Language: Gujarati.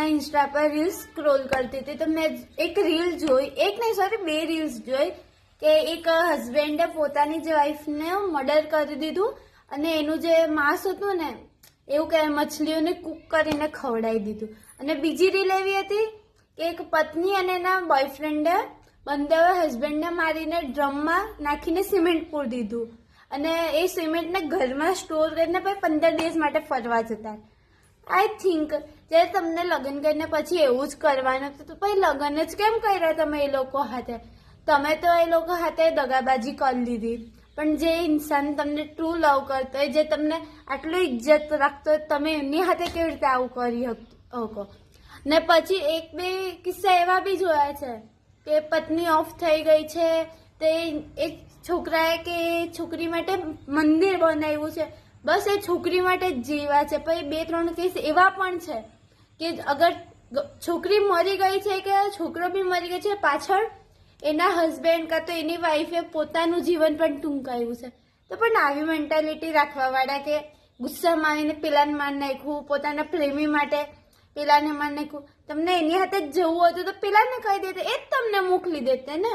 હમણાં ઇન્સ્ટા પર રીલ્સ સ્ક્રોલ કરતી હતી તો મેં એક રીલ જોઈ, એક નહીં સોરી 2 રીલ્સ જોઈ કે એક હસબન્ડે પોતાની જે વાઈફને મર્ડર કરી દીધું અને એનું જે માંસ હતું ને એવું કે મછલીઓને કૂક કરીને ખવડાવી દીધું. અને બીજી રીલ એવી હતી કે એક પત્ની અને એના બોયફ્રેન્ડે બંને હસબન્ડને મારીને ડ્રમમાં નાખીને સિમેન્ટ પૂરી દીધું અને એ સિમેન્ટને ઘરમાં સ્ટોર કરીને પછી 15 દિવસ માટે ફરવા જતા. આઈ થિંક જ્યારે તમને લગ્ન કરીને પછી એવું જ કરવાનું તો પછી લગ્ન જ કેમ કર્યા તમે એ લોકો સાથે? તમે તો એ લોકો સાથે દગાબાજી કરી લીધી, પણ જે ઇન્સાન તમને ટ્રુ લવ કરતો હોય, જે તમને આટલું ઇજ્જત રાખતો હોય, તમે એમની સાથે કેવી રીતે આવું કરી શકો? ને પછી 1-2 કિસ્સા એવા બી જોયા છે કે પત્ની ઓફ થઈ ગઈ છે તે એક છોકરાએ કે છોકરી માટે મંદિર બનાવ્યું છે, બસ એ છોકરી માટે જ જીવા છે. પછી 2-3 કેસ એવા પણ છે કે અગર છોકરી મરી ગઈ છે કે છોકરો બી મરી ગયો છે, પાછળ એના હસબન્ડ કાં તો એની વાઈફે પોતાનું જીવન પણ ટૂંકાવ્યું છે. તો પણ આવી મેન્ટાલિટી રાખવાવાળા કે ગુસ્સામાં આવીને પેલાને માર નાખ્યું, પોતાના પ્રેમી માટે પેલાને માર નાખ્યું. તમને એની હાથે જ જવું હતું તો પેલાને કહી દેતે, એ જ તમને મોકલી દેતે ને.